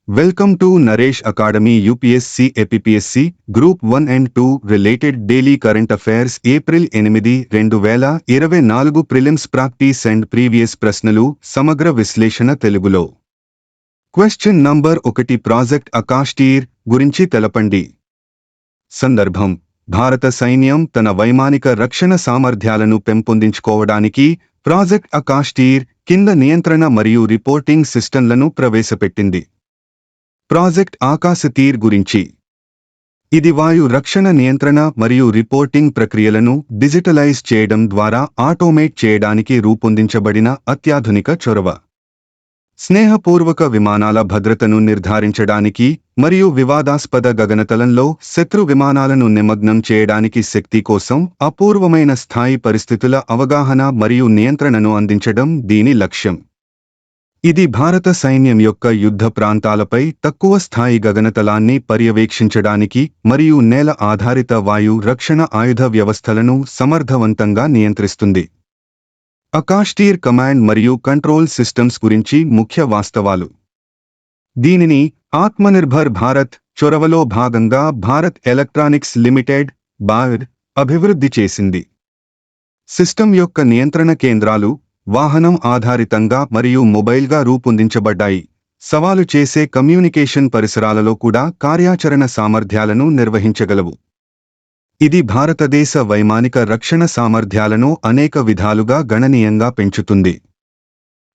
Welcome to Naresh Academy UPSC APPSC Group 1 and 2 Related Daily Current Affairs April 8 2024 Prelims Practice and Previous ప్రశ్నలు సమగ్ర విశ్లేషణ తెలుగులో question number 1 project Akash tier గురించి తెలపండి. సందర్భం: భారత సైన్యం తన వైమానిక రక్షణ సామర్థ్యాలను పెంపొందించుకోవడానికి ప్రాజెక్ట్ ఆకాష్ టీర్ కింద నియంత్రణ మరియు రిపోర్టింగ్ సిస్టంలను ప్రవేశపెట్టింది. ప్రాజెక్ట్ ఆకాశ్ తీర్ గురించి: ఇది వాయు రక్షణ నియంత్రణ మరియు రిపోర్టింగ్ ప్రక్రియలను డిజిటలైజ్ చేయడం ద్వారా ఆటోమేట్ చేయడానికి రూపొందించబడిన అత్యాధునిక చొరవ. స్నేహపూర్వక విమానాల భద్రతను నిర్ధారించడానికి మరియు వివాదాస్పద గగనతలంలో శత్రు విమానాలను నిమగ్నం చేయడానికి శక్తి కోసం అపూర్వమైన స్థాయి పరిస్థితుల అవగాహన మరియు నియంత్రణను అందించడం దీని లక్ష్యం. ఇది భారత సైన్యం యొక్క యుద్ధ ప్రాంతాలపై తక్కువ స్థాయి గగనతలాన్ని పర్యవేక్షించడానికి మరియు నేల ఆధారిత వాయు రక్షణ ఆయుధ వ్యవస్థలను సమర్థవంతంగా నియంత్రిస్తుంది. ఆకాష్ టీర్ కమాండ్ మరియు కంట్రోల్ సిస్టమ్స్ గురించి ముఖ్య వాస్తవాలు: దీనిని ఆత్మనిర్భర్ భారత్ చొరవలో భాగంగా భారత్ ఎలక్ట్రానిక్స్ లిమిటెడ్ (బార్డ్) అభివృద్ధి చేసింది. సిస్టమ్ యొక్క నియంత్రణ కేంద్రాలు వాహనం ఆధారితంగా మరియు మొబైల్గా రూపొందించబడ్డాయి. సవాలు చేసే కమ్యూనికేషన్ పరిసరాలలో కూడా కార్యాచరణ సామర్థ్యాలను నిర్వహించగలవు. ఇది భారతదేశ వైమానిక రక్షణ సామర్థ్యాలను అనేక విధాలుగా గణనీయంగా పెంచుతుంది.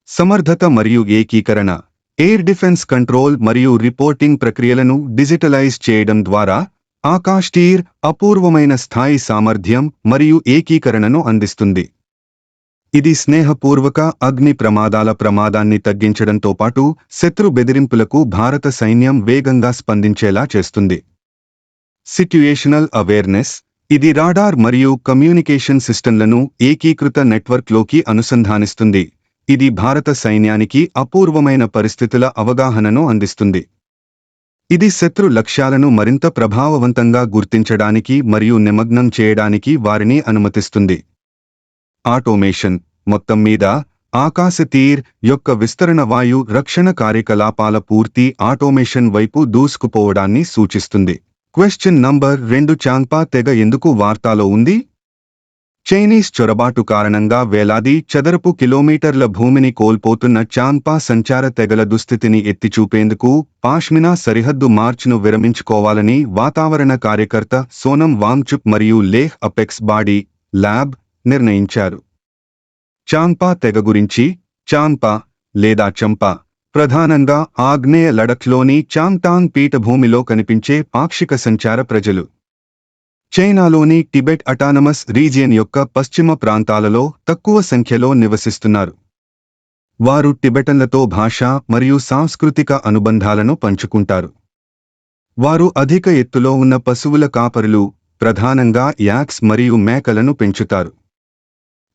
సమర్థత మరియు ఏకీకరణ: ఎయిర్ డిఫెన్స్ కంట్రోల్ మరియు రిపోర్టింగ్ ప్రక్రియలను డిజిటలైజ్ చేయడం ద్వారా ఆకాష్ టీర్ అపూర్వమైన స్థాయి సామర్థ్యం మరియు ఏకీకరణను అందిస్తుంది. ఇది స్నేహపూర్వక అగ్ని ప్రమాదాల ప్రమాదాన్ని తగ్గించడంతో పాటు శత్రు బెదిరింపులకు భారత సైన్యం వేగంగా స్పందించేలా చేస్తుంది. సిట్యుయేషనల్ అవేర్నెస్: ఇది రాడార్ మరియు కమ్యూనికేషన్ సిస్టంలను ఏకీకృత నెట్వర్క్లోకి అనుసంధానిస్తుంది. ఇది భారత సైన్యానికి అపూర్వమైన పరిస్థితుల అవగాహనను అందిస్తుంది. ఇది శత్రు లక్ష్యాలను మరింత ప్రభావవంతంగా గుర్తించడానికి మరియు నిమగ్నం చేయడానికి వారిని అనుమతిస్తుంది. ఆటోమేషన్: మొత్తం మీద ఆకాశ్ తీర్ యొక్క విస్తరణ వాయు రక్షణ కార్యకలాపాల పూర్తి ఆటోమేషన్ వైపు దూసుకుపోవడాన్ని సూచిస్తుంది. క్వశ్చన్ నంబర్ 2 చాంగ్పా తెగ ఎందుకు వార్తాలో ఉంది? చైనీస్ చొరబాటు కారణంగా వేలాది చదరపు కిలోమీటర్ల భూమిని కోల్పోతున్న చాంగ్పా సంచార తెగల దుస్థితిని ఎత్తిచూపేందుకు పాష్మినా సరిహద్దు మార్చ్ను విరమించుకోవాలని వాతావరణ కార్యకర్త సోనం వాంగ్చుక్ మరియు లేహ్ అపెక్స్ బాడీ ల్యాబ్ నిర్ణయించారు. చాంగ్పా తెగ గురించి: చాంగ్పా లేదా చంపా ప్రధానంగా ఆగ్నేయ లడఖ్లోని చాంగ్టాంగ్ పీఠభూమిలో కనిపించే పాక్షిక సంచార ప్రజలు. చైనాలోని టిబెట్ అటానమస్ రీజియన్ యొక్క పశ్చిమ ప్రాంతాలలో తక్కువ సంఖ్యలో నివసిస్తున్నారు. వారు టిబెటన్లతో భాషా మరియు సాంస్కృతిక అనుబంధాలను పంచుకుంటారు. వారు అధిక ఎత్తులో ఉన్న పశువుల కాపరులు, ప్రధానంగా యాక్స్ మరియు మేకలను పెంచుతారు.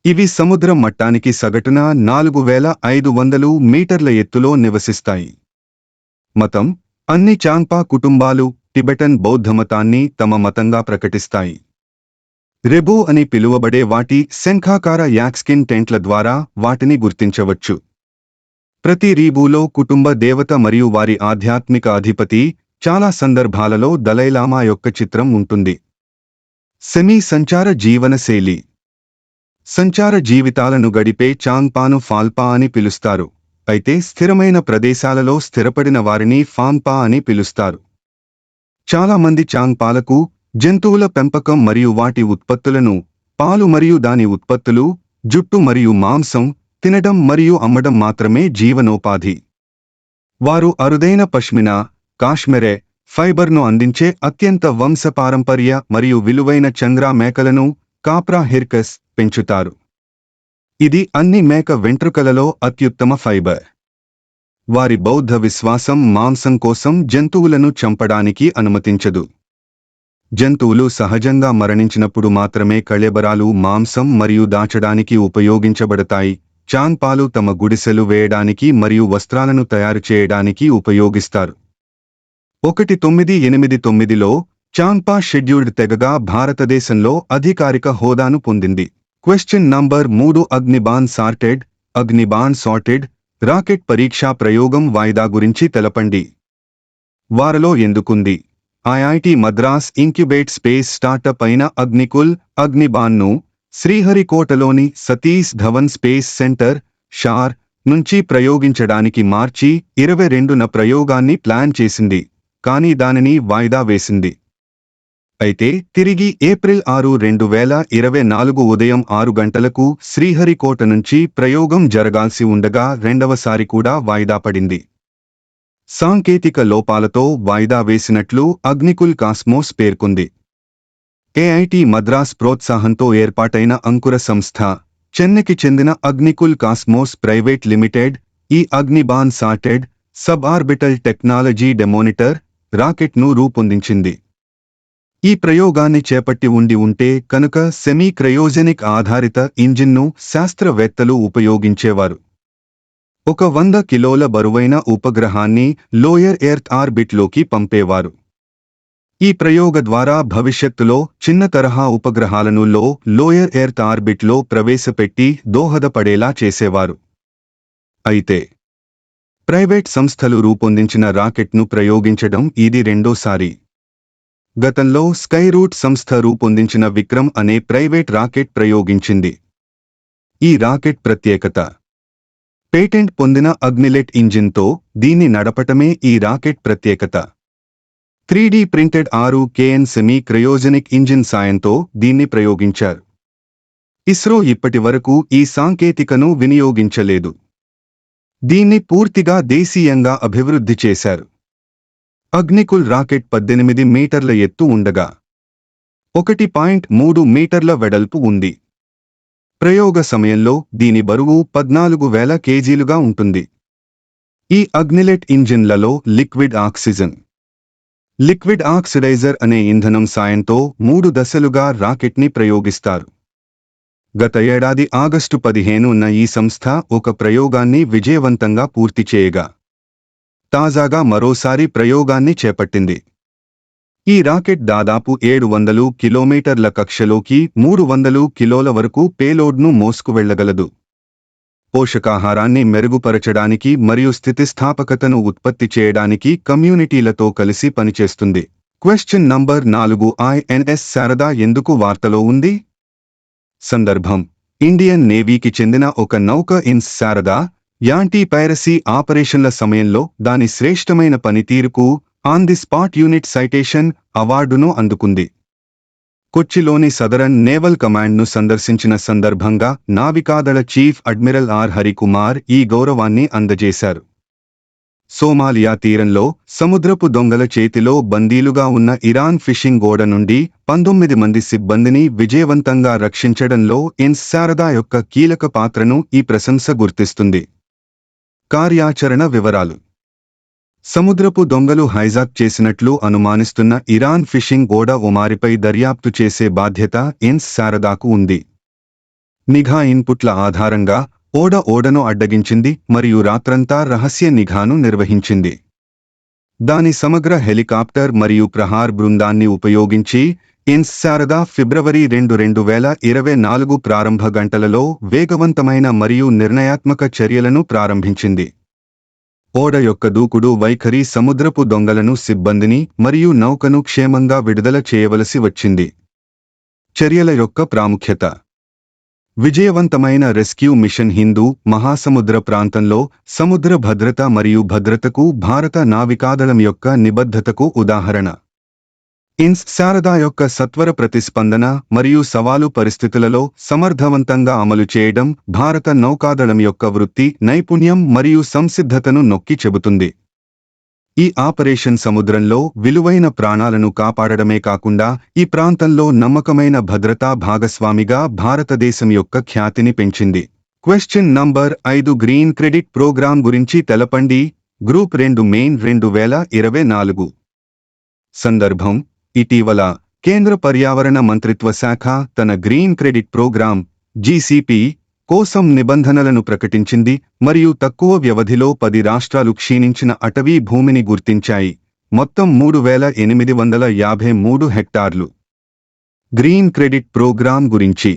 ఇవి సముద్ర మట్టానికి సగటున 4500 మీటర్ల ఎత్తులో నివసిస్తాయి. మతం: అన్ని చాంగ్పా కుటుంబాలు టిబెటన్ బౌద్ధమతాన్ని తమ మతంగా ప్రకటిస్తాయి. రెబో అని పిలువబడే వాటి శంఖాకార యాక్స్కిన్ టెంట్ల ద్వారా వాటిని గుర్తించవచ్చు. ప్రతి రీబూలో కుటుంబ దేవత మరియు వారి ఆధ్యాత్మిక అధిపతి, చాలా సందర్భాలలో దలైలామా యొక్క చిత్రం ఉంటుంది. సెమీ సంచార జీవనశైలి: సంచార జీవితాలను గడిపే చాంగ్పాను ఫాల్పా అని పిలుస్తారు, అయితే స్థిరమైన ప్రదేశాలలో స్థిరపడిన వారిని ఫాంపా అని పిలుస్తారు. చాలా మంది చాంగ్పాలకు జంతువుల పెంపకం మరియు వాటి ఉత్పత్తులను, పాలు మరియు దాని ఉత్పత్తులు, జుట్టు మరియు మాంసం తినడం మరియు అమ్మడం మాత్రమే జీవనోపాధి. వారు అరుదైన పష్మినా, కాష్మెరే ఫైబర్ను అందించే అత్యంత వంశపారంపర్య మరియు విలువైన చంగ్రా మేకలను, కాప్రా హిర్కస్ పెంచుతారు. ఇది అన్ని మేక వెంట్రుకలలో అత్యుత్తమ ఫైబర్. వారి బౌద్ధ విశ్వాసం మాంసం కోసం జంతువులను చంపడానికి అనుమతించదు. జంతువులు సహజంగా మరణించినప్పుడు మాత్రమే కళేబరాలు మాంసం మరియు దాచడానికి ఉపయోగించబడతాయి. చాంగ్పాలు తమ గుడిసెలు వేయడానికి మరియు వస్త్రాలను తయారు చేయడానికి ఉపయోగిస్తారు. 1989లో చాంగ్పా షెడ్యూల్డ్ తెగగా భారతదేశంలో అధికారిక హోదాను పొందింది. Question number 3 Agnibaan SOrTeD rocket పరీక్షా ప్రయోగం వాయిదా గురించి తెలపండి. వారిలో ఎందుకుంది? IIT Madras incubate space startup అయిన అగ్నికుల్, అగ్నిబాన్ను శ్రీహరికోటలోని సతీష్ ధవన్ స్పేస్ సెంటర్, షార్ నుంచి ప్రయోగించడానికి మార్చి 22న ప్రయోగాన్ని ప్లాన్ చేసింది, కానీ దానిని వాయిదా వేసింది. అయితే తిరిగి ఏప్రిల్ 6, 2024 ఉదయం 6 గంటలకు శ్రీహరికోట నుంచి ప్రయోగం జరగాల్సి ఉండగా రెండవసారి కూడా వాయిదా పడింది. సాంకేతిక లోపాలతో వాయిదా వేసినట్లు అగ్నికుల్ కాస్మోస్ పేర్కొంది. ఏఐటి మద్రాస్ ప్రోత్సాహంతో ఏర్పాటైన అంకుర సంస్థ, చెన్నైకి చెందిన అగ్నికుల్ కాస్మోస్ ప్రైవేట్ లిమిటెడ్ ఈ Agnibaan SOrTeD sub orbital technology demonstrator రాకెట్ను రూపొందించింది. ఈ ప్రయోగాన్ని చేపట్టి ఉంటే కనుక సెమీ క్రయోజెనిక్ ఆధారిత ఇంజిన్ను శాస్త్రవేత్తలు ఉపయోగించేవారు. ఒక 100 కిలోల బరువైన ఉపగ్రహాన్ని లోయర్ ఎర్త్ ఆర్బిట్లోకి పంపేవారు. ఈ ప్రయోగ ద్వారా భవిష్యత్తులో చిన్న తరహా ఉపగ్రహాలను లోయర్ ఎర్త్ ఆర్బిట్లో ప్రవేశపెట్టి దోహదపడేలా చేసేవారు. అయితే ప్రైవేట్ సంస్థలు రూపొందించిన రాకెట్ను ప్రయోగించడం ఇది రెండోసారి. గతంలో స్కైరూట్ సంస్థ రూపొందించిన విక్రమ్ అనే ప్రైవేట్ రాకెట్ ప్రయోగించింది. ఈ రాకెట్ ప్రత్యేకత, పేటెంట్ పొందిన అగ్నిలెట్ ఇంజిన్తో దీన్ని నడపటమే ఈ రాకెట్ ప్రత్యేకత. 3D printed 6KN semi cryogenic engine సాయంతో దీన్ని ప్రయోగించారు. ఇస్రో ఇప్పటి వరకు ఈ సాంకేతికను వినియోగించలేదు. దీన్ని పూర్తిగా దేశీయంగా అభివృద్ధి చేశారు. అగ్నికుల్ రాకెట్ 18 మీటర్ల ఎత్తు ఉండగా 1.3 మీటర్ల వెడల్పు ఉంది. ప్రయోగ సమయంలో దీని బరువు 14,000 కేజీలుగా ఉంటుంది. ఈ అగ్నిలెట్ ఇంజిన్లలో లిక్విడ్ ఆక్సిడైజర్ అనే ఇంధనం సాయంతో 3 దశలుగా రాకెట్ని ప్రయోగిస్తారు. గత ఏడాది ఆగస్టు 15న ఈ సంస్థ ఒక ప్రయోగాన్ని విజయవంతంగా పూర్తి చేయగా తాజాగా మరోసారి ప్రయోగాన్ని చేపట్టింది. ఈ రాకెట్ దాదాపు 700 కిలోమీటర్ల కక్షలోకి 300 కిలోల వరకు పేలోడ్ను మోసుకువెళ్లగలదు. పోషకాహారాన్ని మెరుగుపరచడానికి మరియు స్థితిస్థాపకతను ఉత్పత్తి చేయడానికి కమ్యూనిటీలతో కలిసి పనిచేస్తుంది. క్వశ్చన్ నంబర్ 4 ఐఎన్ఎస్ శారదా ఎందుకు వార్తలో ఉంది? సందర్భం: ఇండియన్ నేవీకి చెందిన ఒక నౌక ఇన్స్ శారదా యాంటీ పైరసీ ఆపరేషన్ల సమయంలో దాని శ్రేష్టమైన పనితీరుకు on the spot unit citation అవార్డును అందుకుంది. కొచ్చిలోని సదరన్ నేవల్ కమాండ్ను సందర్శించిన సందర్భంగా నావికాదళ చీఫ్ అడ్మిరల్ ఆర్ హరికుమార్ ఈ గౌరవాన్ని అందజేశారు. సోమాలియా తీరంలో సముద్రపు దొంగల చేతిలో బందీలుగా ఉన్న ఇరాన్ ఫిషింగ్ ఓడ నుండి 19 మంది సిబ్బందిని విజయవంతంగా రక్షించడంలో ఇన్స్ శారదా యొక్క కీలక పాత్రను ఈ ప్రశంస గుర్తిస్తుంది. కార్యాచరణ వివరాలు: సముద్రపు దొంగలు హైజాక్ చేసినట్లు అనుమానిస్తున్న ఇరాన్ ఫిషింగ్ ఓడ ఒమారిపై దర్యాప్తు చేసే బాధ్యత ఇన్స్ శారదాకు ఉంది. నిఘా ఇన్పుట్ల ఆధారంగా ఓడను అడ్డగించింది మరియు రాత్రంతా రహస్య నిఘాను నిర్వహించింది. దాని సమగ్ర హెలికాప్టర్ మరియు ప్రహార్ బృందాన్ని ఉపయోగించి ఇన్స్ శారదా ఫిబ్రవరి 2, 2024 ప్రారంభ గంటలలో వేగవంతమైన మరియు నిర్ణయాత్మక చర్యలను ప్రారంభించింది. ఓడ యొక్క దూకుడు వైఖరి సముద్రపు దొంగలను, సిబ్బందిని మరియు నౌకను క్షేమంగా విడుదల చేయవలసి వచ్చింది. చర్యల యొక్క ప్రాముఖ్యత: విజయవంతమైన రెస్క్యూ మిషన్ హిందూ మహాసముద్ర ప్రాంతంలో సముద్ర భద్రత మరియు భద్రతకు భారత నావికాదళం యొక్క నిబద్ధతకు ఉదాహరణ. ఇన్స్ శారదా యొక్క సత్వర ప్రతిస్పందన మరియు సవాలు పరిస్థితులలో సమర్థవంతంగా అమలు చేయడం భారత నౌకాదళం యొక్క వృత్తి నైపుణ్యం మరియు సంసిద్ధతను నొక్కి చెబుతుంది. ఈ ఆపరేషన్ సముద్రంలో విలువైన ప్రాణాలను కాపాడడమే కాకుండా ఈ ప్రాంతంలో నమ్మకమైన భద్రతా భాగస్వామిగా భారతదేశం యొక్క ఖ్యాతిని పెంచింది. Question number 5 green credit programme గురించి తెలపండి. Group 2 main 2024. సందర్భం: ఇటీవల కేంద్ర పర్యావరణ మంత్రిత్వ శాఖ తన గ్రీన్ క్రెడిట్ ప్రోగ్రాం జీసీపీ కోసం నిబంధనలను ప్రకటించింది మరియు తక్కువ వ్యవధిలో 10 రాష్ట్రాలు క్షీణించిన అటవీ భూమిని గుర్తించాయి. మొత్తం 3,853 హెక్టార్లు. గ్రీన్ క్రెడిట్ ప్రోగ్రాం గురించి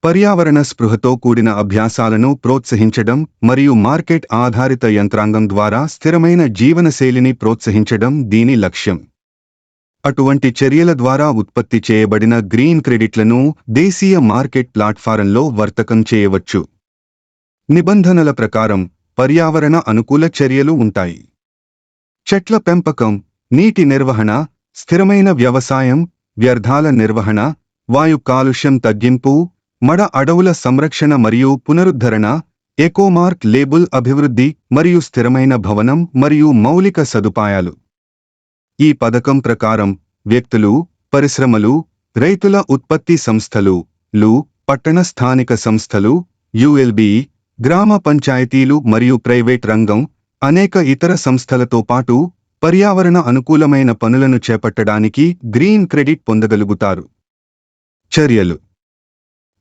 పర్యావరణ స్పృహతో కూడిన అభ్యాసాలను ప్రోత్సహించడం మరియు మార్కెట్ ఆధారిత యంత్రాంగం ద్వారా స్థిరమైన జీవనశైలిని ప్రోత్సహించడం దీని లక్ష్యం. అటువంటి చర్యల ద్వారా ఉత్పత్తి చేయబడిన గ్రీన్ క్రెడిట్లను దేశీయ మార్కెట్ ప్లాట్ఫారంలో వర్తకం చేయవచ్చు. నిబంధనల ప్రకారం పర్యావరణ అనుకూల చర్యలు ఉంటాయి. చెట్ల పెంపకం, నీటి నిర్వహణ, స్థిరమైన వ్యవసాయం, వ్యర్థాల నిర్వహణ, వాయు కాలుష్యం తగ్గింపు, మడ అడవుల సంరక్షణ మరియు పునరుద్ధరణ, ఎకోమార్క్ లేబుల్ అభివృద్ధి మరియు స్థిరమైన భవనం మరియు మౌలిక సదుపాయాలు. ఈ పథకం ప్రకారం వ్యక్తులు, పరిశ్రమలు, రైతుల ఉత్పత్తి సంస్థలు, పట్టణ స్థానిక సంస్థలు, యుఎల్బి, గ్రామ పంచాయతీలు మరియు ప్రైవేట్ రంగం, అనేక ఇతర సంస్థలతో పాటు పర్యావరణ అనుకూలమైన పనులను చేపట్టడానికి గ్రీన్ క్రెడిట్ పొందగలుగుతారు. చర్యలు.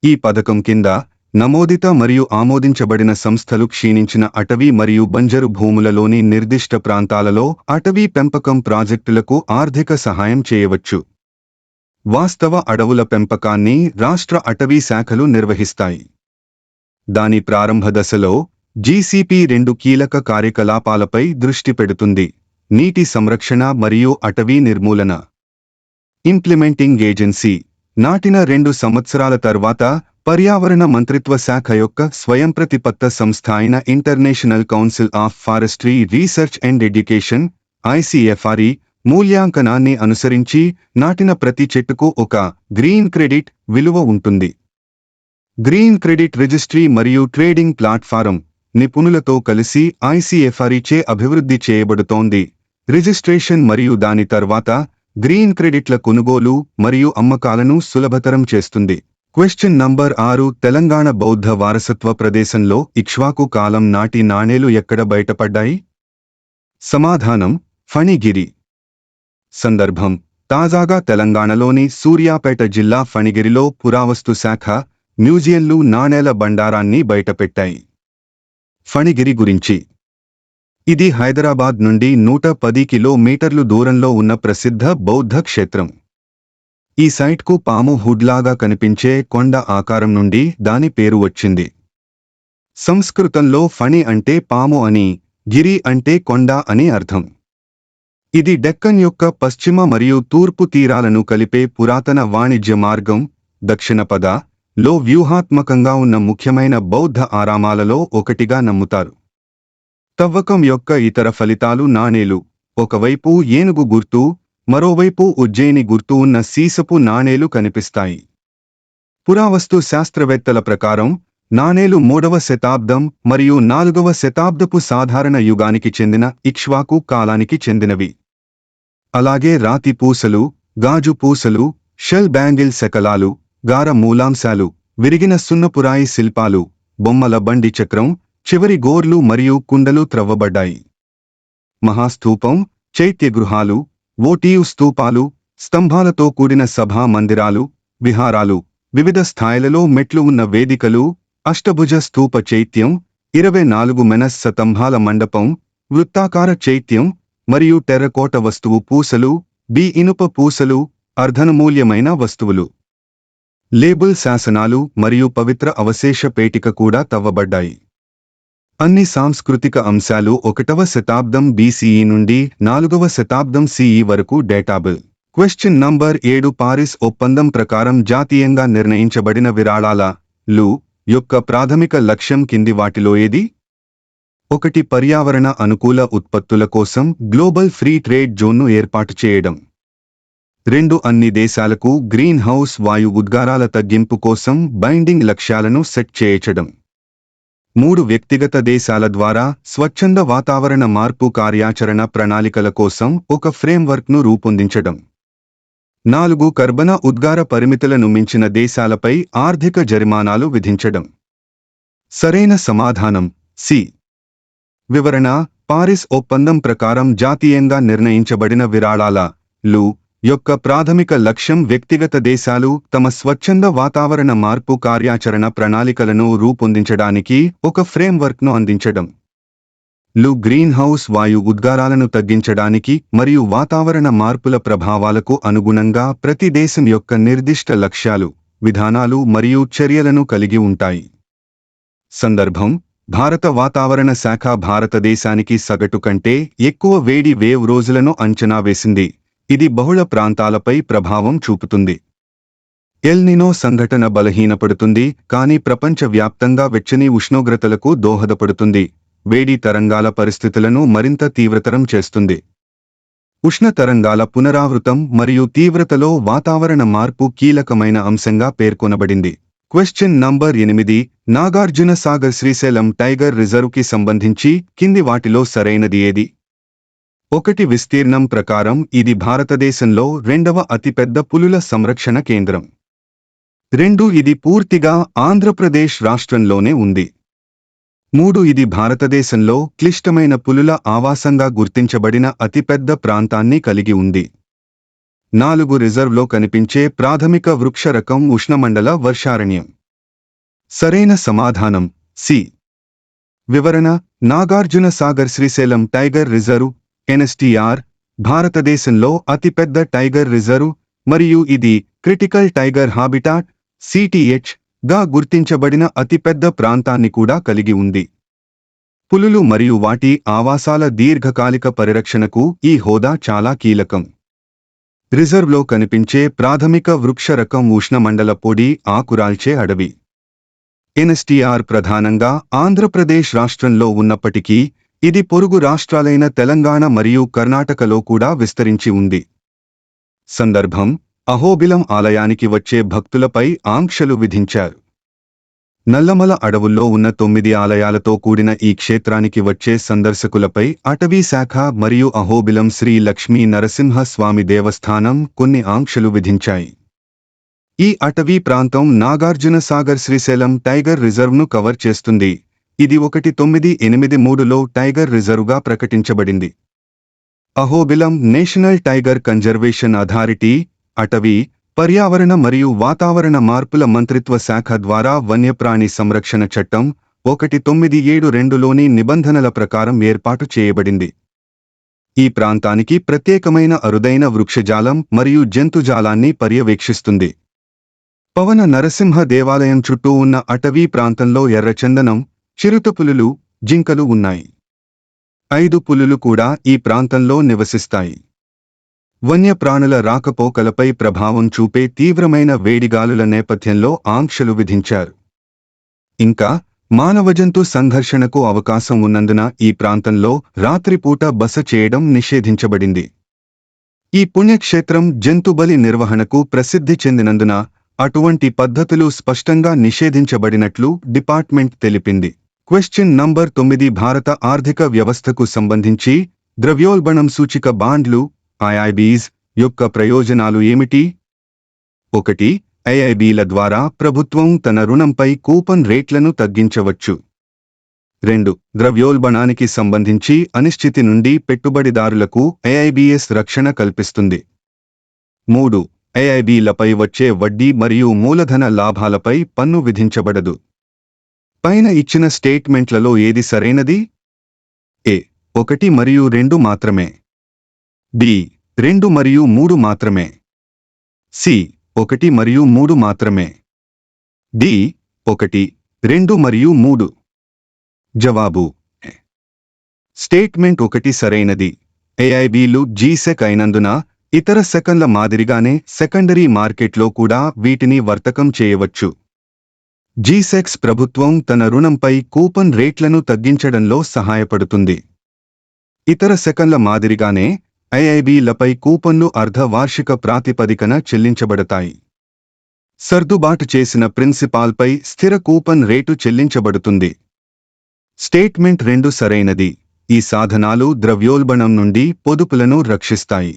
ఈ పథకం కింద నమోదిత మరియు ఆమోదించబడిన సంస్థలు క్షీణించిన అటవీ మరియు బంజరు భూములలోని నిర్దిష్ట ప్రాంతాలలో అటవీ పెంపకం ప్రాజెక్టులకు ఆర్థిక సహాయం చేయవచ్చు. వాస్తవ అడవుల పెంపకాన్ని రాష్ట్ర అటవీ శాఖలు నిర్వహిస్తాయి. దాని ప్రారంభ దశలో జీసీపీ 2 కీలక కార్యకలాపాలపై దృష్టి పెడుతుంది: నీటి సంరక్షణ మరియు అటవీ నిర్మూలన. ఇంప్లిమెంటింగ్ ఏజెన్సీ నాటిన 2 సంవత్సరాల తర్వాత పర్యావరణ మంత్రిత్వ శాఖ యొక్క స్వయంప్రతిపత్త సంస్థ అయిన international council of forestry research and education (ICFRE) మూల్యాంకనాన్ని అనుసరించి నాటిన ప్రతి చెట్టుకు ఒక గ్రీన్ క్రెడిట్ విలువ ఉంటుంది. గ్రీన్ క్రెడిట్ రిజిస్ట్రీ మరియు ట్రేడింగ్ ప్లాట్ఫారం నిపుణులతో కలిసి ICFRE చే అభివృద్ధి చేయబడుతోంది. రిజిస్ట్రేషన్ మరియు దాని తర్వాత గ్రీన్ క్రెడిట్ల కొనుగోలు మరియు అమ్మకాలను సులభతరం చేస్తుంది. Question number 6. తెలంగాణ బౌద్ధ వారసత్వ ప్రదేశంలో ఇక్ష్వాకు కాలం నాటి నాణేలు ఎక్కడ బయటపడ్డాయి? సమాధానం: ఫణిగిరి. సందర్భం: తాజాగా తెలంగాణలోని సూర్యాపేట జిల్లా ఫణిగిరిలో పురావస్తు శాఖ మ్యూజియంలు నాణేల బండారాన్ని బయటపెట్టాయి. ఫణిగిరి గురించి: ఇది హైదరాబాద్ నుండి 110 కిలోమీటర్లు దూరంలో ఉన్న ప్రసిద్ధ బౌద్ధ క్షేత్రం. ఈ సైట్కు పాము హుడ్లాగా కనిపించే కొండ ఆకారం నుండి దాని పేరు వచ్చింది. సంస్కృతంలో ఫణి అంటే పాము అని, గిరి అంటే కొండ అని అర్థం. ఇది డెక్కన్ యొక్క పశ్చిమ మరియు తూర్పు తీరాలను కలిపే పురాతన వాణిజ్య మార్గం. దక్షిణ లో వ్యూహాత్మకంగా ఉన్న ముఖ్యమైన బౌద్ధ ఆరామాలలో ఒకటిగా నమ్ముతారు. తవ్వకం యొక్క ఇతర ఫలితాలు నాణేలు: ఒకవైపు ఏనుగు గుర్తు, మరోవైపు ఉజ్జయిని గుర్తు ఉన్న సీసపు నాణేలు కనిపిస్తాయి. పురావస్తు శాస్త్రవేత్తల ప్రకారం నాణేలు 3వ శతాబ్దం మరియు 4వ శతాబ్దపు సాధారణ యుగానికి చెందిన ఇక్ష్వాకు కాలానికి చెందినవి. అలాగే రాతి పూసలు, గాజు పూసలు, షెల్ బ్యాంగిల్ శకలాలు, గార మూలాంశాలు, విరిగిన సున్నపురాయి శిల్పాలు, బొమ్మల బండి చక్రం, చివరి గోర్లు మరియు కుండలు త్రవ్వబడ్డాయి. మహాస్తూపం, చైత్యగృహాలు, ఓటీయు స్తూపాలు, స్తంభాలతో కూడిన సభా మందిరాలు, విహారాలు, వివిధ స్థాయిలలో మెట్లు ఉన్న వేదికలు, అష్టభుజ స్తూప చైత్యం, 24 మెనస్ స్తంభాల మండపం, వృత్తాకార చైత్యం మరియు టెర్రకోట వస్తువు పూసలు, ఇనుప పూసలు, అర్ధనమూల్యమైన వస్తువులు, లేబుల్ శాసనాలు మరియు పవిత్ర అవశేష పేటిక కూడా తవ్వబడ్డాయి. అన్ని సాంస్కృతిక అంశాలు 1వ శతాబ్దం BCE నుండి 4వ శతాబ్దం CE వరకు డేటాబుల్. Question number 7. పారిస్ ఒప్పందం ప్రకారం జాతీయంగా నిర్ణయించబడిన విరాళాల యొక్క ప్రాథమిక లక్ష్యం కింది వాటిలో ఏది? 1. పర్యావరణ అనుకూల ఉత్పత్తుల కోసం గ్లోబల్ ఫ్రీ ట్రేడ్ జోన్ను ఏర్పాటు చేయడం. 2. అన్ని దేశాలకు గ్రీన్ హౌస్ వాయు ఉద్గారాల తగ్గింపు కోసం బైండింగ్ లక్ష్యాలను సెట్ చేయడం. 3. వ్యక్తిగత దేశాల ద్వారా స్వచ్ఛంద వాతావరణ మార్పు కార్యాచరణ ప్రణాళికల కోసం ఒక ఫ్రేమ్వర్క్ను రూపొందించడం. 4. కర్బన ఉద్గార పరిమితులను మించిన దేశాలపై ఆర్థిక జరిమానాలు విధించడం. సరైన సమాధానం సి. వివరణ: పారిస్ ఒప్పందం ప్రకారం జాతీయంగా నిర్ణయించబడిన విరాళాల యొక్క ప్రాథమిక లక్ష్యం వ్యక్తిగత దేశాలు తమ స్వచ్ఛంద వాతావరణ మార్పు కార్యాచరణ ప్రణాళికలను రూపొందించడానికి ఒక ఫ్రేమ్వర్క్ను అందించడం. గ్రీన్ హౌస్ వాయు ఉద్గారాలను తగ్గించడానికి మరియు వాతావరణ మార్పుల ప్రభావాలకు అనుగుణంగా ప్రతి దేశం యొక్క నిర్దిష్ట లక్ష్యాలు విధానాలు మరియు చర్యలను కలిగి ఉంటాయి. సందర్భం: భారత వాతావరణ శాఖ భారతదేశానికి సగటు కంటే ఎక్కువ వేడి వేవ్ రోజులను అంచనా వేసింది. ఇది బహుళ ప్రాంతాలపై ప్రభావం చూపుతుంది. ఎల్ నినో సంఘటన బలహీనపడుతుంది కానీ ప్రపంచవ్యాప్తంగా వెచ్చని ఉష్ణోగ్రతలకు దోహదపడుతుంది. వేడి తరంగాల పరిస్థితులను మరింత తీవ్రతరం చేస్తుంది. ఉష్ణ తరంగాల పునరావృతం మరియు తీవ్రతలో వాతావరణ మార్పు కీలకమైన అంశంగా పేర్కొనబడింది. Question number 8. Nagarjuna Sagar Srisailam tiger రిజర్వ్కి సంబంధించి కింది వాటిలో సరైనది ఏది? 1. విస్తీర్ణం ప్రకారం ఇది భారతదేశంలో రెండవ అతిపెద్ద పులుల సంరక్షణ కేంద్రం. 2. ఇది పూర్తిగా ఆంధ్రప్రదేశ్ రాష్ట్రంలోనే ఉంది. 3. ఇది భారతదేశంలో క్లిష్టమైన పులుల ఆవాసంగా గుర్తించబడిన అతిపెద్ద ప్రాంతాన్ని కలిగి ఉంది. 4. రిజర్వ్లో కనిపించే ప్రాథమిక వృక్ష రకం ఉష్ణమండల వర్షారణ్యం. సరైన సమాధానం సి. వివరణ: Nagarjuna Sagar Srisailam tiger reserve NSTR భారతదేశంలో అతిపెద్ద టైగర్ రిజర్వ్ మరియు ఇది క్రిటికల్ టైగర్ హాబిటాట్ సిటిహెచ్ గా గుర్తించబడిన అతిపెద్ద ప్రాంతాన్ని కూడా కలిగి ఉంది. పులులు మరియు వాటి ఆవాసాల దీర్ఘకాలిక పరిరక్షణకు ఈ హోదా చాలా కీలకం. రిజర్వ్లో కనిపించే ప్రాథమిక వృక్ష రకం ఉష్ణమండల పొడి ఆకురాల్చే అడవి. ఎన్ఎస్టీఆర్ ప్రధానంగా ఆంధ్రప్రదేశ్ రాష్ట్రంలో ఉన్నప్పటికీ ఇది పొరుగు రాష్ట్రాలైన తెలంగాణ మరియు కర్ణాటకలో కూడా విస్తరించి ఉంది. సందర్భం: అహోబిలం ఆలయానికి వచ్చే భక్తులపై ఆంక్షలు విధించారు. నల్లమల అడవుల్లో ఉన్న 9 ఆలయాలతో కూడిన ఈ క్షేత్రానికి వచ్చే సందర్శకులపై అటవీ శాఖ మరియు అహోబిలం శ్రీ లక్ష్మీ నరసింహ స్వామి దేవస్థానం కొన్ని ఆంక్షలు విధించాయి. ఈ అటవీ ప్రాంతం నాగార్జున సాగర్ శ్రీశైలం టైగర్ రిజర్వ్ను కవర్ చేస్తుంది. ఇది 1983లో టైగర్ రిజర్వ్గా ప్రకటించబడింది. Ahobilam national tiger conservation authority, అటవీ, పర్యావరణ మరియు వాతావరణ మార్పుల మంత్రిత్వ శాఖ ద్వారా వన్యప్రాణి సంరక్షణ చట్టం 1972లోని నిబంధనల ప్రకారం ఏర్పాటు చేయబడింది. ఈ ప్రాంతానికి ప్రత్యేకమైన అరుదైన వృక్షజాలం మరియు జంతుజాలాన్ని పర్యవేక్షిస్తుంది. పవన నరసింహ దేవాలయం చుట్టూ ఉన్న అటవీ ప్రాంతంలో ఎర్రచందనం, చిరుతపులులు, జింకలు ఉన్నాయి. 5 పులులు కూడా ఈ ప్రాంతంలో నివసిస్తాయి. వన్యప్రాణుల రాకపోకలపై ప్రభావం చూపే తీవ్రమైన వేడిగాలుల నేపథ్యంలో ఆంక్షలు విధించారు. ఇంకా మానవజంతు సంఘర్షణకు అవకాశం ఉన్నందున ఈ ప్రాంతంలో రాత్రిపూట బస చేయడం నిషేధించబడింది. ఈ పుణ్యక్షేత్రం జంతుబలి నిర్వహణకు ప్రసిద్ధి చెందినందున అటువంటి పద్ధతులు స్పష్టంగా నిషేధించబడినట్లు డిపార్ట్మెంట్ తెలిపింది. Question number 9. భారత ఆర్థిక వ్యవస్థకు సంబంధించి ద్రవ్యోల్బణం సూచిక బాండ్లు ఐఐబీస్ యొక్క ప్రయోజనాలు ఏమిటి? 1. ఐఐబీల ద్వారా ప్రభుత్వం తన రుణంపై కూపన్ రేట్లను తగ్గించవచ్చు. 2. ద్రవ్యోల్బణానికి సంబంధించి అనిశ్చితి నుండి పెట్టుబడిదారులకు ఐఐబీఎస్ రక్షణ కల్పిస్తుంది. 3. ఐఐబీలపై వచ్చే వడ్డీ మరియు మూలధన లాభాలపై పన్ను విధించబడదు. పైన ఇచ్చిన స్టేట్మెంట్లలో ఏది సరైనది? ఏ 1 మరియు 2 మాత్రమే. బి 2 మరియు 3 మాత్రమే. సి 1 మరియు 3 మాత్రమే. డి 1, 2 మరియు 3. జవాబు: స్టేట్మెంట్ 1 సరైనది. ఏఐబీలు జీసెక్ అయినందున ఇతర సెకన్ల మాదిరిగానే సెకండరీ మార్కెట్లో కూడా వీటిని వర్తకం చేయవచ్చు. జీసెక్స్ ప్రభుత్వం తన రుణంపై కూపన్ రేట్లను తగ్గించడంలో సహాయపడుతుంది. ఇతర సెకన్ల మాదిరిగానే ఐఐబీలపై కూపన్లు అర్ధవార్షిక ప్రాతిపదికన చెల్లించబడతాయి. సర్దుబాటు చేసిన ప్రిన్సిపాల్పై స్థిర కూపన్ రేటు చెల్లించబడుతుంది. స్టేట్మెంట్ 2 సరైనది. ఈ సాధనాలు ద్రవ్యోల్బణం నుండి పొదుపులను రక్షిస్తాయి.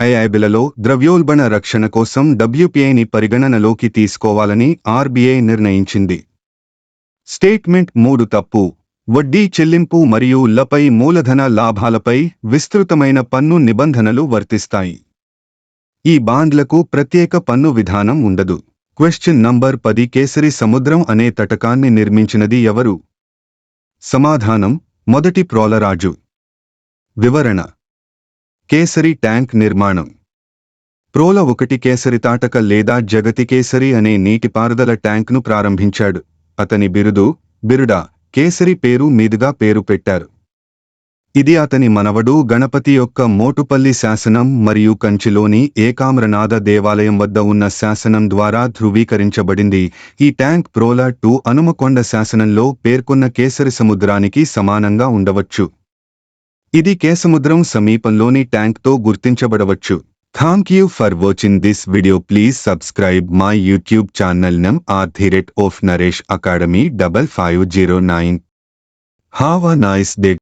ఐఐబీలలో ద్రవ్యోల్బణ రక్షణ కోసం డబ్ల్యూపీఐని పరిగణనలోకి తీసుకోవాలని ఆర్బీఐ నిర్ణయించింది. స్టేట్మెంట్ 3 తప్పు. వడ్డీ చెల్లింపు మరియు లపై మూలధన లాభాలపై విస్తృతమైన పన్ను నిబంధనలు వర్తిస్తాయి. ఈ బాండ్లకు ప్రత్యేక పన్ను విధానం ఉండదు. Question number 10. కేసరి సముద్రం అనే తటకాన్ని నిర్మించినది ఎవరు? సమాధానం: మొదటి ప్రోలరాజు. వివరణ: కేసరి ట్యాంక్ నిర్మాణం ప్రోల 1 కేసరి తాటక లేదా జగతి కేసరి అనే నీటిపారుదల ట్యాంక్ను ప్రారంభించాడు. అతని బిరుడా కేసరి పేరు మీదుగా పేరు పెట్టారు. ఇది అతని మనవడు గణపతి యొక్క మోటుపల్లి శాసనం మరియు కంచిలోని ఏకామ్రనాథ దేవాలయం వద్ద ఉన్న శాసనం ద్వారా ధృవీకరించబడింది. ఈ ట్యాంక్ ప్రోల 2 హనుమకొండ శాసనంలో పేర్కొన్న కేసరి సముద్రానికి సమానంగా ఉండవచ్చు. ఇది కేసముద్రం సమీపంలోని ట్యాంక్తో గుర్తించబడవచ్చు. Thank you for watching this video. Please subscribe my YouTube channel name @ of Naresh Academy 5509. Have a nice day.